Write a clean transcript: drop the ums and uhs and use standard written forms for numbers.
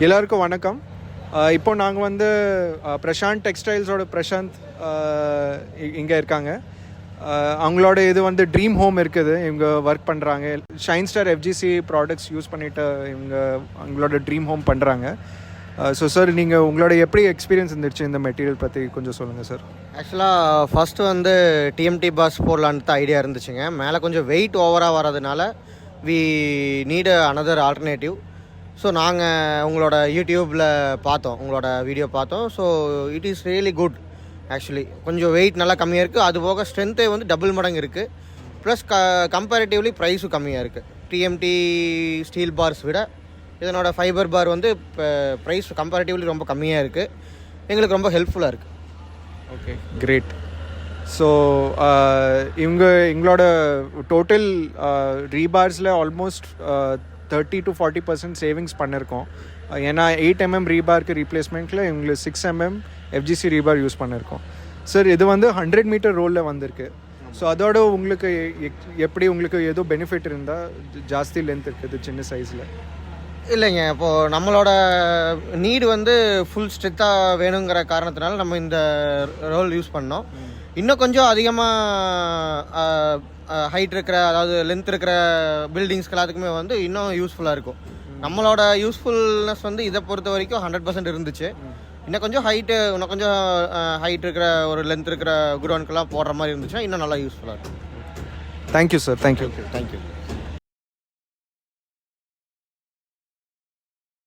எல்லாருக்கும் வணக்கம். இப்போ நாங்கள் வந்து பிரசாந்த் டெக்ஸ்டைல்ஸோட பிரசாந்த் இங்கே இருக்காங்க. அவங்களோட இது வந்து ட்ரீம் ஹோம் இருக்குது. இவங்க ஒர்க் பண்ணுறாங்க. Shine star FGC products use பண்ணிவிட்டு இவங்க அவங்களோட ட்ரீம் ஹோம் பண்ணுறாங்க. ஸோ சார், நீங்கள் உங்களோட எப்படி எக்ஸ்பீரியன்ஸ் இருந்துச்சு இந்த மெட்டீரியல் பற்றி கொஞ்சம் சொல்லுங்கள் சார். ஆக்சுவலாக ஃபஸ்ட்டு வந்து டிஎம்டி பாஸ் போடலான்ட்டு ஐடியா இருந்துச்சுங்க. மேலே கொஞ்சம் வெயிட் ஓவராக வரதுனால we need another alternative. So நாங்கள் உங்களோட யூடியூப்பில் பார்த்தோம், உங்களோட வீடியோ பார்த்தோம். So it is really good. Actually கொஞ்சம் வெயிட் நல்லா கம்மியாக இருக்குது. அது போக ஸ்ட்ரென்த்தே வந்து டபுள் மடங்கு இருக்குது. ப்ளஸ் கம்பேரிட்டிவ்லி ப்ரைஸும் கம்மியாக இருக்குது. டிஎம்டி ஸ்டீல் பார்ஸ் விட இதனோட ஃபைபர் பார் வந்து இப்போ ப்ரைஸ் கம்பேரிட்டிவ்லி ரொம்ப கம்மியாக இருக்குது. எங்களுக்கு ரொம்ப ஹெல்ப்ஃபுல்லாக இருக்குது. Okay, great. ஸோ எங்களோட டோட்டல் ரீபார்ஸில் ஆல்மோஸ்ட் 30 to 40% சேவிங்ஸ் பண்ணியிருக்கோம். ஏன்னா 8 mm ரீபார்க்கு ரீப்ளேஸ்மெண்ட்டில் எங்களுக்கு 6 mm எஃப்ஜிசி ரீபார் யூஸ் பண்ணியிருக்கோம். சார், இது வந்து 100 மீட்டர் ரோலில் வந்திருக்கு. ஸோ அதோட உங்களுக்கு எப்படி உங்களுக்கு ஏதோ பெனிஃபிட் இருந்தால் ஜாஸ்தி லென்த் இருக்குது சின்ன சைஸில்? இல்லைங்க, இப்போது நம்மளோட நீடு வந்து ஃபுல் ஸ்ட்ரென்த்தாக வேணுங்கிற காரணத்தினால நம்ம இந்த ரோல் யூஸ் பண்ணோம். இன்னும் கொஞ்சம் அதிகமாக ஹைட் இருக்கிற, அதாவது லென்த் இருக்கிற பில்டிங்ஸ்க்கு எல்லாத்துக்குமே வந்து இன்னும் யூஸ்ஃபுல்லாக இருக்கும். நம்மளோட யூஸ்ஃபுல்னஸ் வந்து இதை பொறுத்த வரைக்கும் 100% இருந்துச்சு. இன்னும் கொஞ்சம் ஹைட் இருக்கிற ஒரு லென்த் இருக்கிற குடோனுக்கெல்லாம் போடுற மாதிரி இருந்துச்சுன்னா இன்னும் நல்லா யூஸ்ஃபுல்லாக இருக்கும். Thank you sir. தேங்க்யூ.